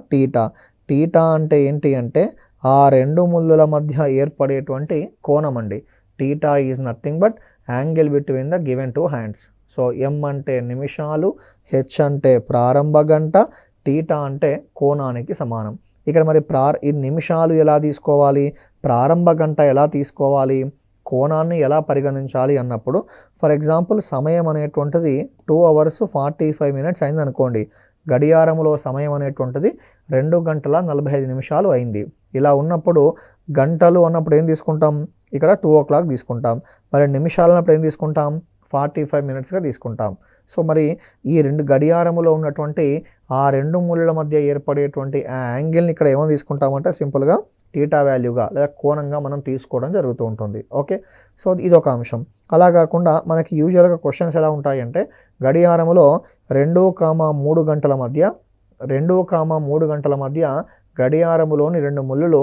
టీటా అంటే ఏంటి అంటే ఆ 2 ముళ్ళుల మధ్య ఏర్పడేటువంటి కోణం అండి. Theta is nothing but angle between the given 2 hands. So M అంటే నిమిషాలు, H అంటే ప్రారంభ గంట, టీటా అంటే కోణానికి సమానం. ఇక్కడ మరి ఈ నిమిషాలు ఎలా తీసుకోవాలి, ప్రారంభ గంట ఎలా తీసుకోవాలి, కోణాన్ని ఎలా పరిగణించాలి అన్నప్పుడు ఫర్ ఎగ్జాంపుల్ సమయం అనేటువంటిది 2 hours 45 minutes అయింది అనుకోండి. గడియారములో సమయం అనేటువంటిది 2 గంటల 45 నిమిషాలు అయింది. ఇలా ఉన్నప్పుడు గంటలు అన్నప్పుడు ఏం తీసుకుంటాం, ఇక్కడ 2 o'clock తీసుకుంటాం. మరి నిమిషాలు అన్నప్పుడు ఏం తీసుకుంటాం, 45 minutesగా తీసుకుంటాం. సో మరి ఈ 2 గడియారములో ఉన్నటువంటి ఆ 2 మూలల మధ్య ఏర్పడేటువంటి ఆ యాంగిల్ని ఇక్కడ ఏమో తీసుకుంటామంటే సింపుల్గా టీటా వాల్యూగా లేదా కోణంగా మనం తీసుకోవడం జరుగుతూ ఉంటుంది. ఓకే, సో ఇది ఒక అంశం. అలా కాకుండా మనకి యూజువల్గా క్వశ్చన్స్ ఎలా ఉంటాయంటే గడియారములో 2,3 గంటల మధ్య 2,3 గంటల మధ్య గడియారములోని 2 ముళ్ళులు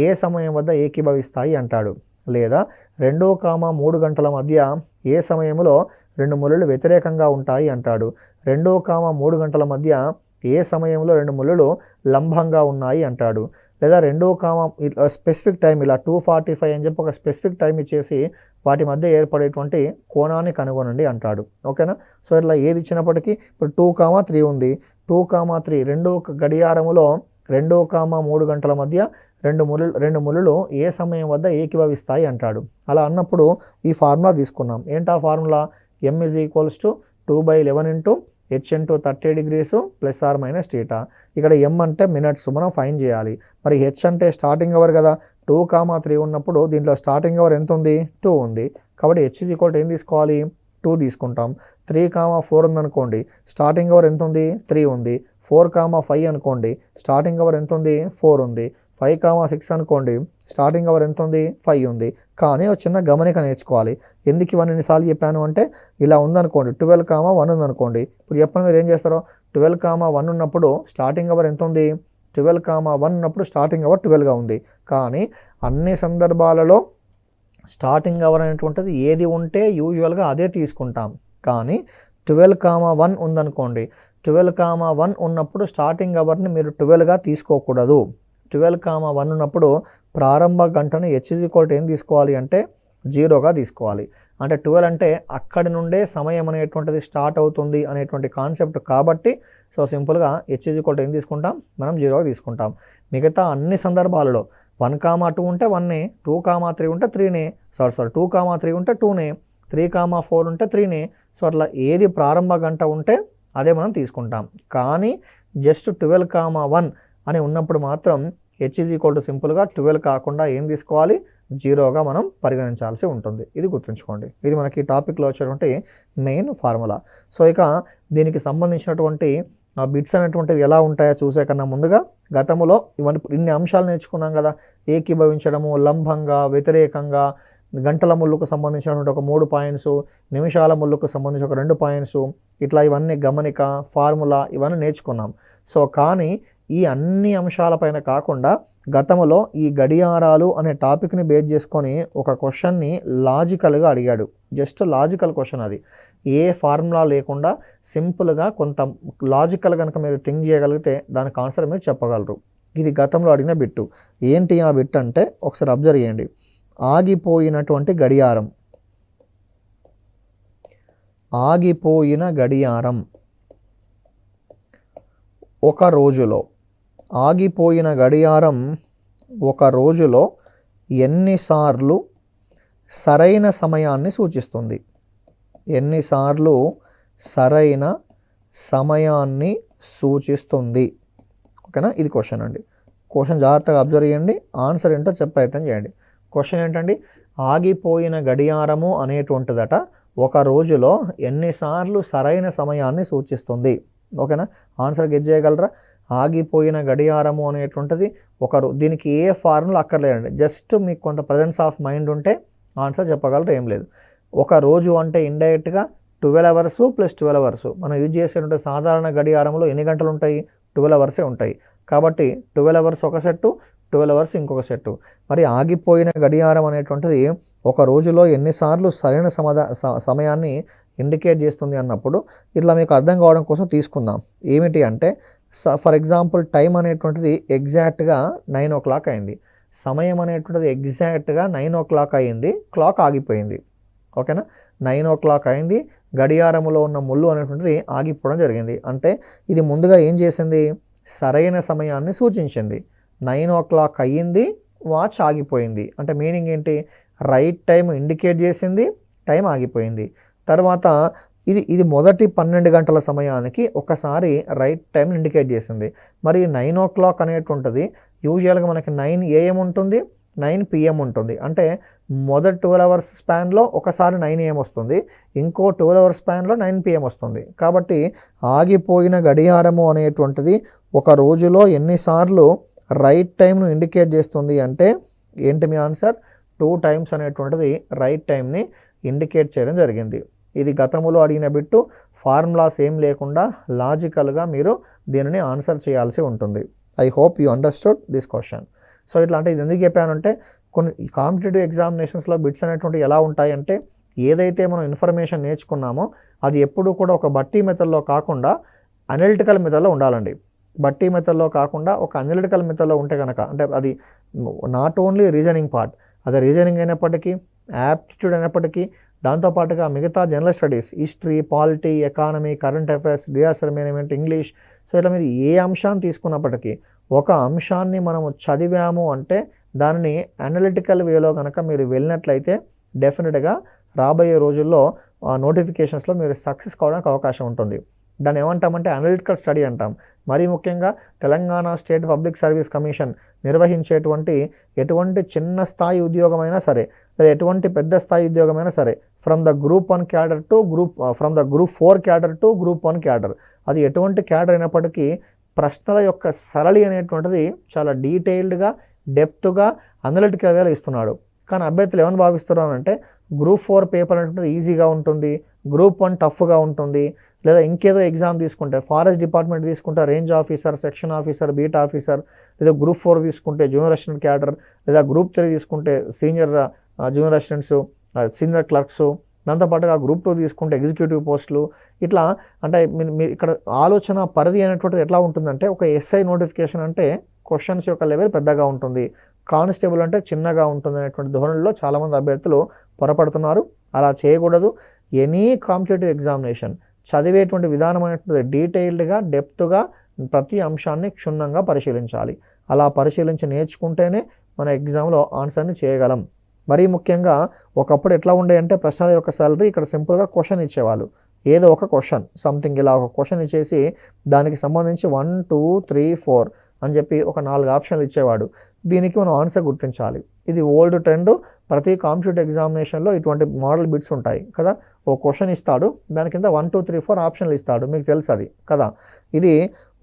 ఏ సమయం వద్ద ఏకీభవిస్తాయి అంటాడు. లేదా 2,3 గంటల మధ్య ఏ సమయంలో 2 ముళ్ళులు వ్యతిరేకంగా ఉంటాయి అంటాడు. 2,3 గంటల మధ్య ఏ సమయంలో 2 ముళ్ళులు లంబంగా ఉన్నాయి అంటాడు. లేదా స్పెసిఫిక్ టైం ఇలా 2:45 అని చెప్పి ఒక స్పెసిఫిక్ టైం ఇచ్చేసి వాటి మధ్య ఏర్పడేటువంటి కోణాన్ని కనుగొనండి అంటాడు. ఓకేనా, సో ఇట్లా ఏది ఇచ్చినప్పటికీ ఇప్పుడు 2,3 ఉంది. 2,3 2 గడియారములో 2,3 గంటల మధ్య 2 ముళ్ళులు ఏ సమయం వద్ద ఏకీభవిస్తాయి అంటాడు. అలా అన్నప్పుడు ఈ ఫార్ములా తీసుకున్నాం. ఏంటి ఆ ఫార్ములా, m = 2/11 h × 30 degrees ± θ. ఇక్కడ m అంటే మినిట్స్ మనం ఫైండ్ చేయాలి. మరి h అంటే స్టార్టింగ్ అవర్ కదా, 2,3 ఉన్నప్పుడు దీంట్లో స్టార్టింగ్ అవర్ ఎంత ఉంది, 2 ఉంది. కాబట్టి h = ఏం తీసుకోవాలి, 2 తీసుకుంటాం. 3,4 ఉందనుకోండి, స్టార్టింగ్ అవర్ ఎంత ఉంది, 3 ఉంది. 4,5 అనుకోండి, స్టార్టింగ్ అవర్ ఎంత ఉంది, 4 ఉంది. 5,6 అనుకోండి, స్టార్టింగ్ అవర్ ఎంత ఉంది, 5 ఉంది. కానీ ఒక చిన్న గమనిక నేర్చుకోవాలి. ఎందుకు ఇవన్నీ ఎన్నిసార్లు చెప్పాను అంటే ఇలా ఉందనుకోండి, 12,1 ఉందనుకోండి. ఇప్పుడు చెప్పండి మీరు ఏం చేస్తారో, 12,1 ఉన్నప్పుడు స్టార్టింగ్ అవర్ ఎంత ఉంది, 12,1 ఉన్నప్పుడు స్టార్టింగ్ అవర్ 12గా ఉంది. కానీ అన్ని సందర్భాలలో స్టార్టింగ్ అవర్ అనేటువంటిది ఏది ఉంటే యూజువల్గా అదే తీసుకుంటాం. కానీ 12,1 ఉందనుకోండి, 12,1 ఉన్నప్పుడు స్టార్టింగ్ అవర్ని మీరు 12గా తీసుకోకూడదు. 12,1 ఉన్నప్పుడు ప్రారంభ గంటను h = ఏం తీసుకోవాలి అంటే 0గా తీసుకోవాలి. అంటే 12 అంటే అక్కడి నుండే సమయం అనేటువంటిది స్టార్ట్ అవుతుంది అనేటువంటి కాన్సెప్ట్ కాబట్టి సో సింపుల్గా h = ఏం తీసుకుంటాం, మనం 0గా తీసుకుంటాం. మిగతా అన్ని సందర్భాలలో 1,2 ఉంటే 1నే, 2,3 ఉంటే 3నే, 2,3 ఉంటే 2నే, 3,4 ఉంటే 3నే. సో అట్లా ఏది ప్రారంభ గంట ఉంటే అదే మనం తీసుకుంటాం. కానీ జస్ట్ 12,1 అని ఉన్నప్పుడు మాత్రం h = సింపుల్గా 12 కాకుండా ఏం తీసుకోవాలి, 0గా మనం పరిగణించాల్సి ఉంటుంది. ఇది గుర్తుంచుకోండి. ఇది మనకి టాపిక్లో వచ్చేటువంటి మెయిన్ ఫార్ములా. సో ఇక దీనికి సంబంధించినటువంటి బిట్స్ అనేటువంటివి ఎలా ఉంటాయో చూసే కన్నా ముందుగా గతంలో ఇన్ని అంశాలు నేర్చుకున్నాం కదా, ఏకీభవించడము, లంబంగా, వ్యతిరేకంగా, గంటల ముళ్ళుకు సంబంధించినటువంటి ఒక 3 పాయింట్స్, నిమిషాల ముళ్ళుకు సంబంధించి ఒక 2 పాయింట్స్, ఇట్లా ఇవన్నీ గమనిక, ఫార్ములా ఇవన్నీ నేర్చుకున్నాం. సో కానీ ఈ అన్ని అంశాలపైన కాకుండా గతంలో ఈ గడియారాలు అనే టాపిక్ని బేస్ చేసుకొని ఒక క్వశ్చన్ని లాజికల్గా అడిగాడు. జస్ట్ లాజికల్ క్వశ్చన్ అది, ఏ ఫార్ములా లేకుండా సింపుల్గా కొంత లాజికల్ కనుక మీరు థింక్ చేయగలిగితే దానికి ఆన్సర్ మీరు చెప్పగలరు. ఇది గతంలో అడిగిన బిట్టు. ఏంటి ఆ బిట్ అంటే ఒకసారి అబ్జర్వ్ చేయండి. ఆగిపోయినటువంటి గడియారం, ఆగిపోయిన గడియారం ఒక రోజులో, ఆగిపోయిన గడియారం ఒక రోజులో ఎన్నిసార్లు సరైన సమయాన్ని సూచిస్తుంది, ఎన్నిసార్లు సరైన సమయాన్ని సూచిస్తుంది. ఓకేనా, ఇది క్వశ్చన్ అండి. క్వశ్చన్ జాగ్రత్తగా అబ్జర్వ్ చేయండి, ఆన్సర్ ఏంటో చెప్పే ప్రయత్నం చేయండి. క్వశ్చన్ ఏంటండి, ఆగిపోయిన గడియారము అనేటువంటిదట ఒక రోజులో ఎన్నిసార్లు సరైన సమయాన్ని సూచిస్తుంది. ఓకేనా, ఆన్సర్ గెస్ చేయగలరా? ఆగిపోయిన గడియారము అనేటువంటిది దీనికి ఏ ఫార్ములా అక్కర్లేదండి, జస్ట్ మీకు కొంత ప్రజెన్స్ ఆఫ్ మైండ్ ఉంటే ఆన్సర్ చెప్పగలరు, ఏం లేదు. ఒక రోజు అంటే ఇండైరెక్ట్గా 12 hours + 12 hours. మనం యూజ్ చేసేటువంటి సాధారణ గడియారంలో ఎన్ని గంటలు ఉంటాయి, 12 hours ఉంటాయి. కాబట్టి 12 hours ఒక సెట్టు, 12 hours ఇంకొక సెట్టు. మరి ఆగిపోయిన గడియారం అనేటువంటిది ఒక రోజులో ఎన్నిసార్లు సరైన సమయాన్ని ఇండికేట్ చేస్తుంది అన్నప్పుడు ఇట్లా మీకు అర్థం కావడం కోసం తీసుకుందాం. ఏమిటి అంటే ఫర్ ఎగ్జాంపుల్ టైం అనేటువంటిది ఎగ్జాక్ట్గా 9 o'clock అయింది, సమయం అనేటువంటిది ఎగ్జాక్ట్గా 9 o'clock అయింది, క్లాక్ ఆగిపోయింది. ఓకేనా, 9 o'clock అయింది, గడియారంలో ఉన్న ముళ్ళు అనేటువంటిది ఆగిపోవడం జరిగింది. అంటే ఇది ముందుగా ఏం చేసింది, సరైన సమయాన్ని సూచించింది. 9 o'clock అయ్యింది, వాచ్ ఆగిపోయింది. అంటే మీనింగ్ ఏంటి, రైట్ టైం ఇండికేట్ చేసింది, టైం ఆగిపోయింది. తర్వాత ఇది మొదటి 12 గంటల సమయానికి ఒకసారి రైట్ టైం ఇండికేట్ చేసింది. మరి 9 o'clock అనేటువంటిది యూజువల్గా మనకి 9 AM ఉంటుంది, 9 PM ఉంటుంది. అంటే మొదటి 12 hours స్పాన్లో ఒకసారి 9 AM వస్తుంది, ఇంకో 12 hours స్పాన్లో 9 PM వస్తుంది. కాబట్టి ఆగిపోయిన గడియారము అనేటువంటిది ఒక రోజులో ఎన్నిసార్లు రైట్ టైంను ఇండికేట్ చేస్తుంది అంటే ఏంటి మీ ఆన్సర్? 2 times అనేటువంటిది రైట్ టైంని ఇండికేట్ చేయడం జరిగింది. ఇది గతంలో అడిగిన బిట్టు, ఫార్ములాస్ ఏం లేకుండా లాజికల్గా మీరు దీనిని ఆన్సర్ చేయాల్సి ఉంటుంది. I hope you understood this question. So ఇట్లా అంటే ఇది ఎందుకు చెప్పానంటే కొన్ని కాంపిటేటివ్ ఎగ్జామినేషన్స్లో బిట్స్ అనేటువంటి ఎలా ఉంటాయంటే ఏదైతే మనం ఇన్ఫర్మేషన్ నేర్చుకున్నామో అది ఎప్పుడూ కూడా ఒక బట్టి మెథడ్లో కాకుండా అనలిటికల్ మెథడ్లో ఉండాలండి. బట్టి మెథడ్లో కాకుండా ఒక అనలిటికల్ మెథడ్లో ఉంటే కనుక అంటే అది నాట్ ఓన్లీ రీజనింగ్ పార్ట్, అది రీజనింగ్ అయినప్పటికీ, యాప్టిట్యూడ్ అయినప్పటికీ, దాంతోపాటుగా మిగతా general studies, history, polity, economy, current affairs, disaster management, English, so ఇట్లా మీరు ఏ అంశాన్ని తీసుకున్నప్పటికీ ఒక అంశాన్ని మనము చదివాము అంటే దానిని అనలిటికల్ వేలో కనుక మీరు వెళ్ళినట్లయితే డెఫినెట్గా రాబోయే రోజుల్లో నోటిఫికేషన్స్లో మీరు సక్సెస్ కావడానికి అవకాశం ఉంటుంది. దాన్ని ఏమంటామంటే అనలిటికల్ స్టడీ అంటాం. మరీ ముఖ్యంగా Telangana state public service commission నిర్వహించేటువంటి ఎటువంటి చిన్న స్థాయి ఉద్యోగమైనా సరే లేదా ఎటువంటి పెద్ద స్థాయి ఉద్యోగమైనా సరే from the group 1 cadre to from the group 4 cadre to group 1 cadre, అది ఎటువంటి క్యాడర్ అయినప్పటికీ ప్రశ్నల యొక్క సరళి అనేటువంటిది చాలా డీటెయిల్డ్గా, డెప్త్గా, అనలిటికల్గా ఇస్తున్నాడు. కానీ అభ్యర్థులు ఏమని భావిస్తున్నారంటే గ్రూప్ 4 పేపర్ అనేటువంటిది ఈజీగా ఉంటుంది, గ్రూప్ 1 టఫ్గా ఉంటుంది, లేదా ఇంకేదో ఎగ్జామ్ తీసుకుంటే ఫారెస్ట్ డిపార్ట్మెంట్ తీసుకుంటే range officer, section officer, beat officer, లేదా గ్రూప్ 4 తీసుకుంటే జూనియర్ అసిస్టెంట్ క్యాడర్, లేదా గ్రూప్ 3 తీసుకుంటే senior junior assistants, senior clerks, దాంతోపాటుగా గ్రూప్ 2 తీసుకుంటే ఎగ్జిక్యూటివ్ పోస్టులు. ఇట్లా అంటే మీరు ఇక్కడ ఆలోచన పరిధి అనేటువంటిది ఎట్లా ఉంటుందంటే ఒక ఎస్ఐ నోటిఫికేషన్ అంటే క్వశ్చన్స్ యొక్క లెవెల్ పెద్దగా ఉంటుంది, కానిస్టేబుల్ అంటే చిన్నగా ఉంటుంది అనేటువంటి ధోరణిలో చాలామంది అభ్యర్థులు పొరపడుతున్నారు. అలా చేయకూడదు. ఎనీ కాంపిటేటివ్ ఎగ్జామినేషన్ చదివేటువంటి విధానం అనేటువంటి డీటెయిల్డ్గా, డెప్త్గా ప్రతి అంశాన్ని క్షుణ్ణంగా పరిశీలించాలి. అలా పరిశీలించి నేర్చుకుంటేనే మన ఎగ్జామ్లో ఆన్సర్ని చేయగలం. మరీ ముఖ్యంగా ఒకప్పుడు ఎట్లా ఉండే అంటే ప్రశ్నల యొక్క సాలరీ ఇక్కడ సింపుల్గా క్వశ్చన్ ఇచ్చేవాళ్ళు. ఏదో ఒక క్వశ్చన్ సంథింగ్ ఇలా ఒక క్వశ్చన్ ఇచ్చేసి దానికి సంబంధించి 1, 2, 3, 4 అని చెప్పి ఒక 4 ఆప్షన్లు ఇచ్చేవాడు. దీనికి మనం ఆన్సర్ గుర్తించాలి. ఇది ఓల్డ్ ట్రెండ్. ప్రతి కాంపిటేటివ్ ఎగ్జామినేషన్లో ఇటువంటి మోడల్ బిట్స్ ఉంటాయి కదా. ఓ క్వశ్చన్ ఇస్తాడు, దాని కింద 1, 2, 3, 4 ఆప్షన్లు ఇస్తాడు, మీకు తెలుసు అది కదా. ఇది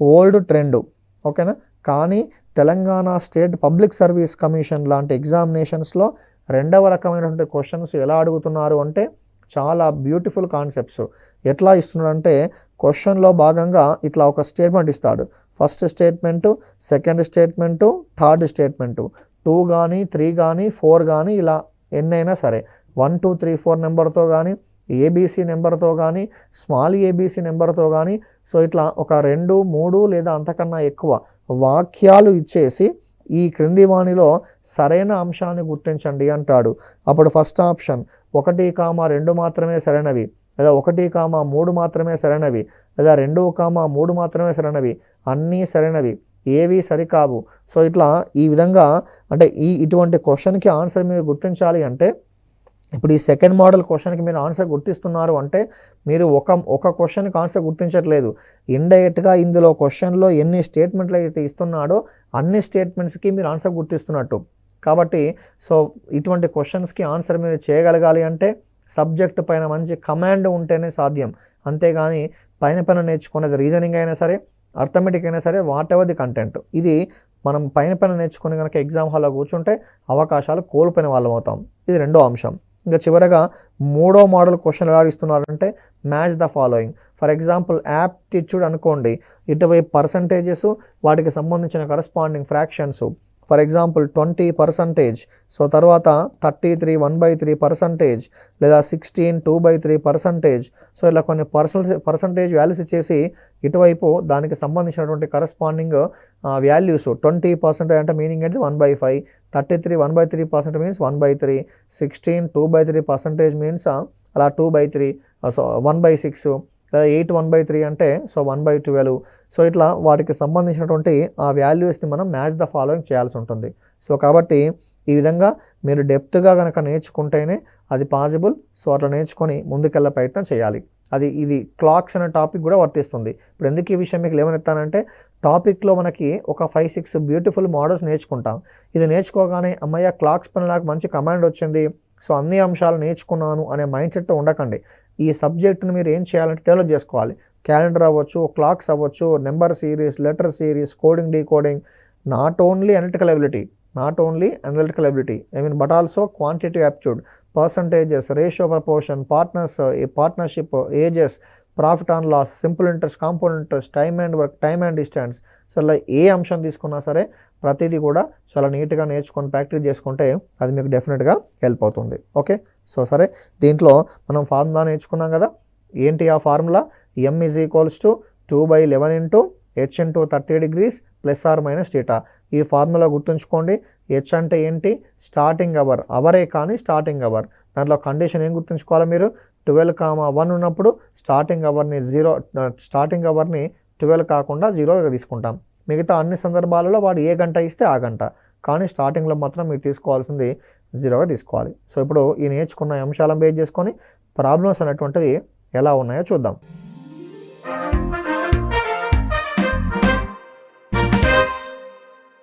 ఓల్డ్ ట్రెండ్, ఓకేనా. కానీ Telangana state public service commission లాంటి ఎగ్జామినేషన్స్లో రెండవ రకమైనటువంటి క్వశ్చన్స్ ఎలా అడుగుతున్నారు అంటే చాలా బ్యూటిఫుల్ కాన్సెప్ట్స్. ఎట్లా ఇస్తున్నాడంటే క్వశ్చన్లో భాగంగా ఇట్లా ఒక స్టేట్మెంట్ ఇస్తాడు. First statement, second statement, third statement, 2 కానీ 3 కానీ 4 కానీ ఇలా ఎన్నైనా సరే 1, 2, 3, 4 నెంబర్తో కానీ, ఏబీసీ నెంబర్తో కానీ, స్మాల్ ఏబీసీ నెంబర్తో కానీ, సో ఇట్లా ఒక 2, 3 లేదా అంతకన్నా ఎక్కువ వాక్యాలు ఇచ్చేసి ఈ క్రింది వాణిలో సరైన అంశాన్ని గుర్తించండి అంటాడు. అప్పుడు ఫస్ట్ ఆప్షన్ 1, 2 మాత్రమే సరైనవి, లేదా 1, 3 మాత్రమే సరైనవి, లేదా 2, 3 మాత్రమే సరైనవి, అన్నీ సరైనవి, ఏవి సరికావు. సో ఇట్లా ఈ విధంగా అంటే ఇటువంటి క్వశ్చన్కి ఆన్సర్ మీరు గుర్తించాలి అంటే ఇప్పుడు ఈ సెకండ్ మోడల్ క్వశ్చన్కి మీరు ఆన్సర్ గుర్తిస్తున్నారు అంటే మీరు ఒక క్వశ్చన్కి ఆన్సర్ గుర్తించట్లేదు. ఇండైరెక్ట్గా ఇందులో క్వశ్చన్లో ఎన్ని స్టేట్మెంట్లు అయితే ఇస్తున్నాడో అన్ని స్టేట్మెంట్స్కి మీరు ఆన్సర్ గుర్తిస్తున్నట్టు. కాబట్టి సో ఇటువంటి క్వశ్చన్స్కి ఆన్సర్ మీరు చేయగలగాలి అంటే సబ్జెక్ట్ పైన మంచి కమాండ్ ఉంటేనే సాధ్యం. అంతేగాని పైన నేర్చుకునేది రీజనింగ్ అయినా సరే, అర్థమెటిక్ అయినా సరే, వాట్ ఎవర్ ది కంటెంట్, ఇది మనం పైన నేర్చుకుని కనుక ఎగ్జామ్ హాల్లో కూర్చుంటే అవకాశాలు కోల్పోయిన వాళ్ళం అవుతాం. ఇది రెండో అంశం. ఇంకా చివరగా మూడో మోడల్ క్వశ్చన్ ఎలా ఇస్తున్నారంటే match the following. For example aptitude అనుకోండి, ఇటువైపు పర్సంటేజెస్, వాటికి సంబంధించిన corresponding fractions. For example 20%, so తర్వాత 33 1/3%, లేదా 16 2/3%. సో ఇలా కొన్ని పర్సంటేజ్ వాల్యూస్ ఇచ్చేసి ఇటువైపు దానికి సంబంధించినటువంటి కరస్పాండింగ్ వాల్యూస్ 20% అంటే మీనింగ్ ఏంటి 1/5, 33 1/3% మీన్స్ 1/3, 16 2/3% మీన్స్ అలా 2/3, సో 1/6, లేదా 8 1/3 అంటే సో 1/12. సో ఇట్లా వాటికి సంబంధించినటువంటి ఆ వాల్యూస్ని మనం మ్యాచ్ ద ఫాలోయింగ్ చేయాల్సి ఉంటుంది. సో కాబట్టి ఈ విధంగా మీరు డెప్త్గా కనుక నేర్చుకుంటేనే అది పాసిబుల్. సో అట్లా నేర్చుకొని ముందుకెళ్ళే ప్రయత్నం చేయాలి. ఇది క్లాక్స్ అనే టాపిక్ కూడా వర్తిస్తుంది. ఇప్పుడు ఎందుకు ఈ విషయం మీకు లేవనెత్తానంటే టాపిక్లో మనకి ఒక 5-6 బ్యూటిఫుల్ మోడల్స్ నేర్చుకుంటాం. ఇది నేర్చుకోగానే అమ్మయ్య క్లాక్స్ పైన నాకు మంచి కమాండ్ వచ్చింది, సో అన్ని అంశాలు నేర్చుకున్నాను అనే మైండ్ సెట్తో ఉండకండి. ఈ సబ్జెక్ట్ని మీరు ఏం చేయాలంటే డెవలప్ చేసుకోవాలి. క్యాలెండర్ అవ్వచ్చు, క్లాక్స్ అవ్వచ్చు, number series, letter series, coding, decoding, not only analytical ability, but also quantitative aptitude, percentages, ratio proportion, partnership, ages, profit and loss, simple interest, compound interest, time and work, time and distance. So ఇలా ఏ అంశం తీసుకున్నా సరే ప్రతిదీ కూడా చాలా నీట్గా నేర్చుకొని ప్రాక్టీస్ చేసుకుంటే అది మీకు డెఫినెట్గా హెల్ప్ అవుతుంది. ఓకే, సో సరే, దీంట్లో మనం ఫార్ములా నేర్చుకున్నాం కదా. ఏంటి ఆ formula? m = 2/11 into h into 30 degrees plus or minus θ. ఈ ఫార్ములా గుర్తుంచుకోండి. h అంటే ఏంటి? స్టార్టింగ్ అవర్, అవరే కానీ స్టార్టింగ్ అవర్. దాంట్లో కండిషన్ ఏం గుర్తుంచుకోవాలి మీరు? 12,1 ఉన్నప్పుడు స్టార్టింగ్ అవర్ని 12 కాకుండా 0గా తీసుకుంటాం. మిగతా అన్ని సందర్భాలలో వాడు ఏ గంట ఇస్తే ఆ గంట, కానీ స్టార్టింగ్లో మాత్రం మీరు తీసుకోవాల్సింది 0గా తీసుకోవాలి. సో ఇప్పుడు ఈ నేర్చుకున్న అంశాలను బేస్ చేసుకొని ప్రాబ్లమ్స్ అనేటువంటివి ఎలా ఉన్నాయో చూద్దాం.